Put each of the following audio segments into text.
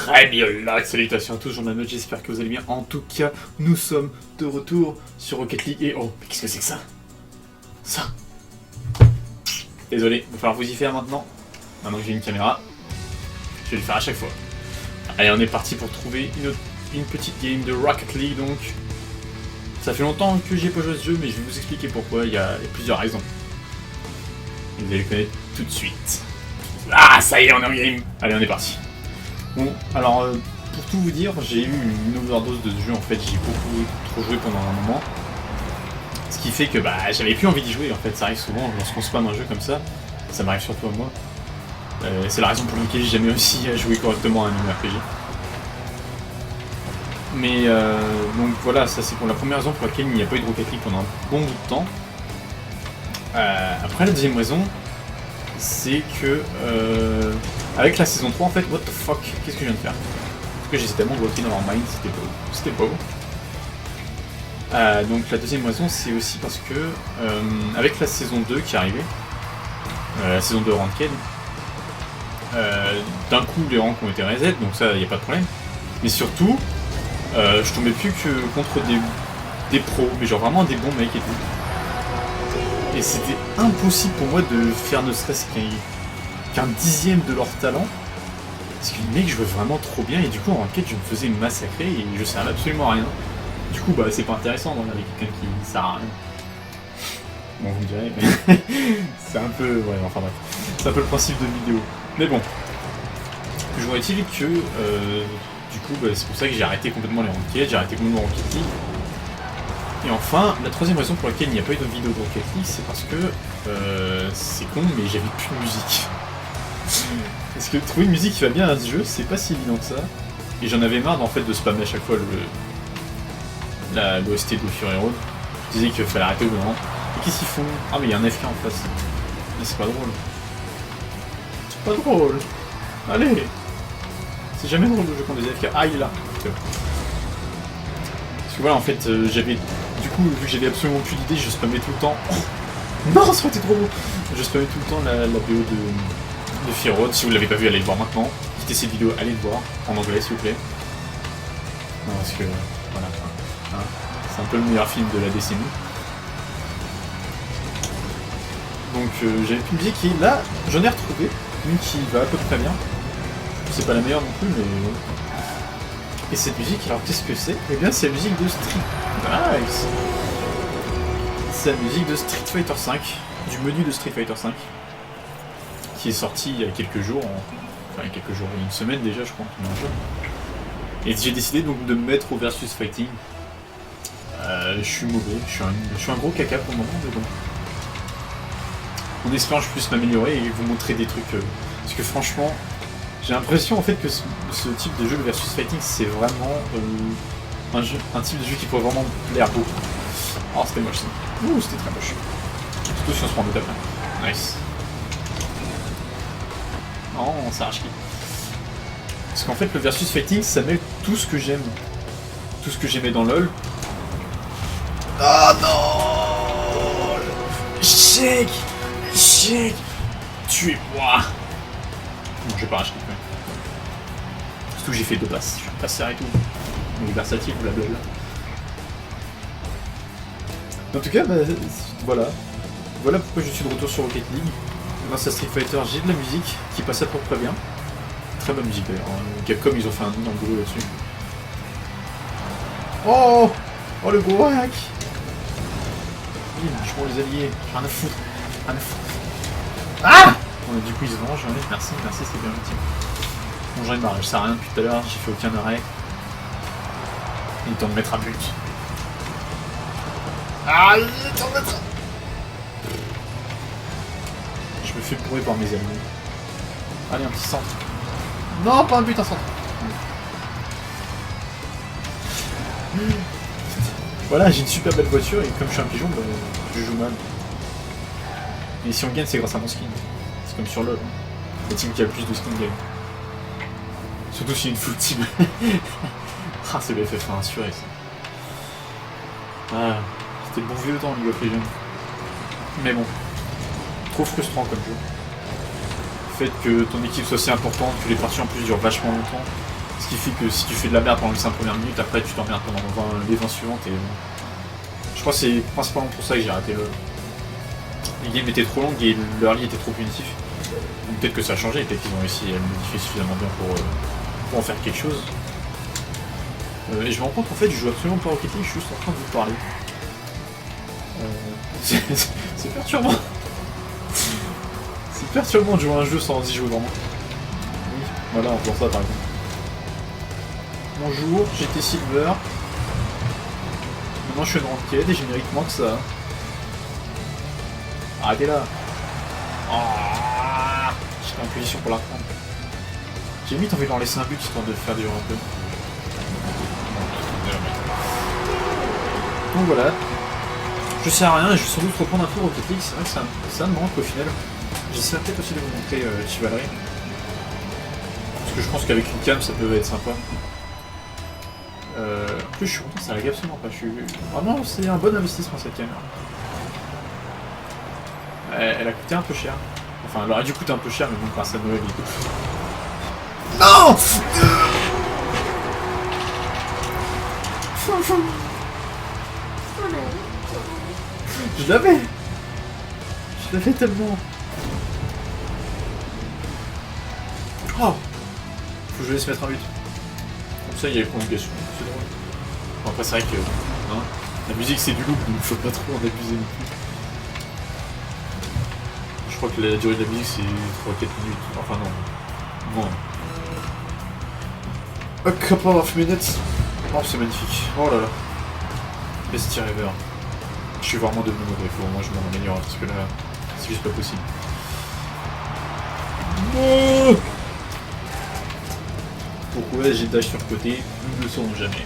Très bien là, salutations à tous, Jean-Manuel, j'espère que vous allez bien. En tout cas, nous sommes de retour sur Rocket League et oh, mais qu'est-ce que c'est que ça? Ça. Désolé, il va falloir vous y faire maintenant. Maintenant que j'ai une caméra, je vais le faire à chaque fois. Allez, on est parti pour trouver une petite game de Rocket League donc. Ça fait longtemps que j'ai pas joué à ce jeu, mais je vais vous expliquer pourquoi, il y a plusieurs raisons. Et vous allez le connaître tout de suite. Ah, ça y est, on est en game. Allez, on est parti. Bon, alors, pour tout vous dire, j'ai eu une overdose de ce jeu, en fait, j'ai beaucoup trop joué pendant un moment. Ce qui fait que, bah, j'avais plus envie d'y jouer, en fait, ça arrive souvent, lorsqu'on spamme un jeu comme ça m'arrive surtout à moi. C'est la raison pour laquelle j'ai jamais réussi à jouer correctement à un MMORPG. Mais, donc voilà, ça c'est pour la première raison pour laquelle il n'y a pas eu de Rocket League pendant un bon bout de temps. Après, la deuxième raison, c'est que, avec la saison 3, en fait, what the fuck, qu'est-ce que je viens de faire? Parce que j'étais tellement bloqué dans leur mind, c'était beau. Donc la deuxième raison, c'est aussi parce que, avec la saison 2 qui est arrivée, la saison 2 Ranked, d'un coup les ranks ont été reset, donc ça, il n'y a pas de problème. Mais surtout, je tombais plus que contre des pros, mais genre vraiment des bons mecs et tout. Et c'était impossible pour moi de faire ne serait-ce qu'un dixième de leur talent. Parce que les mecs jouaient vraiment trop bien et du coup en ranked je me faisais massacrer et je servais absolument à rien. Du coup bah c'est pas intéressant d'en avec quelqu'un qui sert à rien. Bon vous me direz, mais c'est un peu... ouais enfin bref. C'est un peu le principe de vidéo. Mais bon. Toujours est-il que du coup bah, c'est pour ça que j'ai arrêté complètement les ranked, j'ai arrêté complètement Rocket League. Et enfin, la troisième raison pour laquelle il n'y a pas eu de vidéo de Rocket League, c'est parce que c'est con, mais j'avais plus de musique. Parce que trouver une musique qui va bien à ce jeu, c'est pas si évident que ça. Et j'en avais marre en fait de spammer à chaque fois l'OST de Fury Road. Je disais qu'il fallait arrêter au bout d'un moment. Et qu'est-ce qu'ils font? Ah mais il y a un FK en face. Mais c'est pas drôle. C'est pas drôle. Allez. C'est jamais drôle de jouer contre des FK. Ah il est là. Parce que voilà en fait j'avais... Du coup vu que j'avais absolument plus d'idées, je spammais tout le temps. Oh non ça aurait été trop beau. Je spammais tout le temps la BO de Fury Road. Si vous l'avez pas vu, allez le voir maintenant. Quittez cette vidéo, allez le voir. En anglais s'il vous plaît. Non parce que... voilà. Hein, c'est un peu le meilleur film de la décennie. Donc j'avais plus de musique et là j'en ai retrouvé une qui va à peu près bien. C'est pas la meilleure non plus mais... Et cette musique, alors qu'est-ce que c'est? Eh bien c'est la musique de Street... Nice. C'est la musique de Street Fighter V, du menu de Street Fighter V, qui est sorti il y a quelques jours, enfin il y a quelques jours, il y a une semaine déjà je crois, et j'ai décidé donc de me mettre au versus fighting. Je suis mauvais, je suis un gros caca pour le moment, mais bon. En espérant que je puisse m'améliorer et vous montrer des trucs, parce que franchement, j'ai l'impression en fait que ce type de jeu, le versus fighting, c'est vraiment un type de jeu qui pourrait vraiment me plaire beaucoup. Oh c'était moche ça. Ouh c'était très moche. Surtout si on se prend deux après. Nice. Non, on s'arrache qui. Parce qu'en fait le versus fighting ça mêle tout ce que j'aime. Tout ce que j'aimais dans LoL. Oh non. Échec. Échec. Tuez-moi. Non je vais pas racheter quand même. Surtout que j'ai fait 2 passes. Je suis un passeur et tout. Donc versatile blablabla. En tout cas, bah, voilà. Voilà pourquoi je suis de retour sur Rocket League. Grâce à Street Fighter, j'ai de la musique qui passe à peu près bien. Très bonne musique d'ailleurs. Capcom, ils ont fait un énorme boulot là-dessus. Oh! Oh le gros hack! Je prends les alliés. Rien à foutre. Rien à foutre. Ah! Bon, du coup, ils se vengent. Merci, c'est bien gentil. Bon, j'en ai marre, je sers à rien depuis tout à l'heure, j'ai fait aucun arrêt. Il est temps de mettre un but. Ah, il est temps de mettre un... Je me fais bourrer par mes amis. Allez, un petit centre. Non, pas un but, un centre. Voilà, j'ai une super belle voiture et comme je suis un pigeon, bah, je joue mal. Et si on gagne, c'est grâce à mon skin. C'est comme sur LoL. La team qui a le plus de skins gagne. Surtout s'il y a une full team. Ah, c'est le FF1 assuré ça. Ah, c'était le bon vieux temps, League of Legends. Mais bon, trop frustrant comme jeu. Le fait que ton équipe soit si importante, que les parties en plus durent vachement longtemps. Ce qui fait que si tu fais de la merde pendant les 5 premières minutes, après tu t'emmerdes pendant les 20 suivantes et... Je crois que c'est principalement pour ça que j'ai arrêté le... Les games étaient trop longues et l'early était trop punitif. Donc peut-être que ça a changé, peut-être qu'ils ont réussi à le modifier suffisamment bien pour en faire quelque chose. Et je me rends compte qu'en fait je joue absolument pas Rocket League, je suis juste en train de vous parler. C'est perturbant. C'est perturbant de jouer à un jeu sans y jouer vraiment. Oui, voilà, on pense ça par exemple. Bonjour, j'étais Silver. Maintenant je suis une ranked et je mérite moins que ça. Arrêtez là. Oh, j'étais en position pour la reprendre. J'ai limite envie d'en laisser un but histoire de faire durer un peu. Donc voilà. Je sais à rien et je vais sans doute reprendre un peu Rocket League. C'est vrai que ça me manque au final. J'essaie peut-être aussi de vous montrer Chivalry. Parce que je pense qu'avec une cam ça peut être sympa. En plus je suis content, ça lag absolument pas. Vraiment c'est un bon investissement cette caméra. Elle a coûté un peu cher. Enfin elle aurait dû coûter un peu cher mais bon grâce à Noël il coûte. Non. Je l'avais tellement. Oh, faut que je laisse mettre un but. Comme ça il y a les prolongations, c'est drôle. Bon, après c'est vrai que hein, la musique c'est du loop donc faut pas trop en abuser non plus. Je crois que la durée de la musique c'est 3-4 minutes. Enfin non. Non. A couple of minutes. Oh c'est magnifique. Oh là là. Best River. Je suis vraiment devenu mauvais, il faut au moins que je m'en améliore parce que là, c'est juste pas possible. Non. Pourquoi j'ai dash sur le côté? Nous ne le saurons jamais.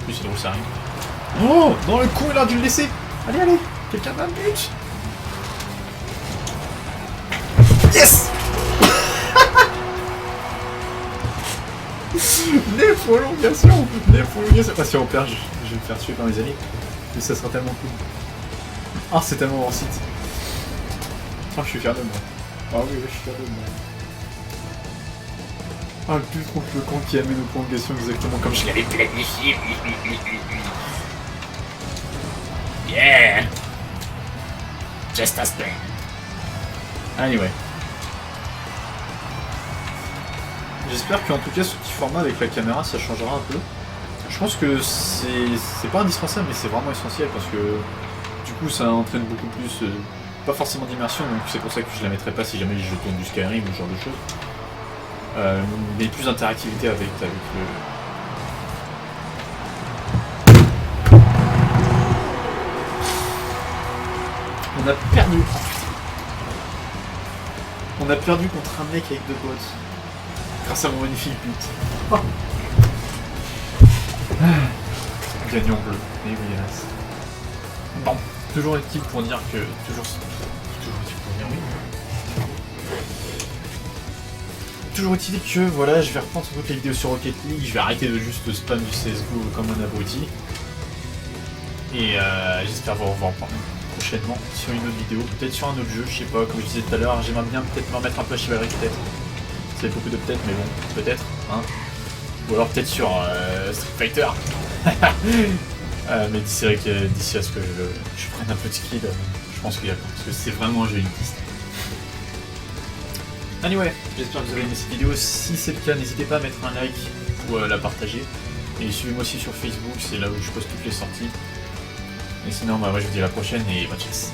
En plus c'est drôle, ça arrive. Oh non, le con il a dû le laisser. Allez, allez, quelqu'un a un but. Yes. Les prolongations. Ah si on perd, je vais me faire tuer par mes amis. Mais ça sera tellement cool. Ah c'est tellement hors site. Ah je suis fier de moi. Ah oui, je suis fier de moi. Ah le but contre le camp qui amène aux prolongations exactement comme je l'avais planifié. Yeah. Just as planned. Anyway. J'espère qu'en tout cas ce petit format avec la caméra ça changera un peu. Je pense que c'est pas indispensable mais c'est vraiment essentiel parce que du coup ça entraîne beaucoup plus, pas forcément d'immersion donc c'est pour ça que je la mettrai pas si jamais je tourne du Skyrim ou ce genre de choses. Mais plus d'interactivité avec le... On a perdu. On a perdu contre un mec avec 2 bots. Grâce à mon magnifique but. Oh. Gagnant bleu, et oui hélas. Bon, toujours est-il pour dire que... Toujours est-il pour dire oui. Toujours est-il que voilà, je vais reprendre sans doute les vidéos sur Rocket League, je vais arrêter de juste spam du CSGO comme un abruti. Et j'espère vous revoir prochainement sur une autre vidéo, peut-être sur un autre jeu, je sais pas, comme je disais tout à l'heure, j'aimerais bien peut-être me remettre un peu à Chivalry peut-être. C'est beaucoup de peut-être, mais bon, peut-être, hein. Ou alors peut-être sur Street Fighter. Mais d'ici à ce que je prenne un peu de skill, je pense qu'il y a parce que c'est vraiment un jeu élitiste. Anyway, j'espère que vous avez aimé cette vidéo. Si c'est le cas, n'hésitez pas à mettre un like ou à la partager. Et suivez-moi aussi sur Facebook, c'est là où je poste toutes les sorties. Et sinon, bah, moi je vous dis à la prochaine et bonne chasse.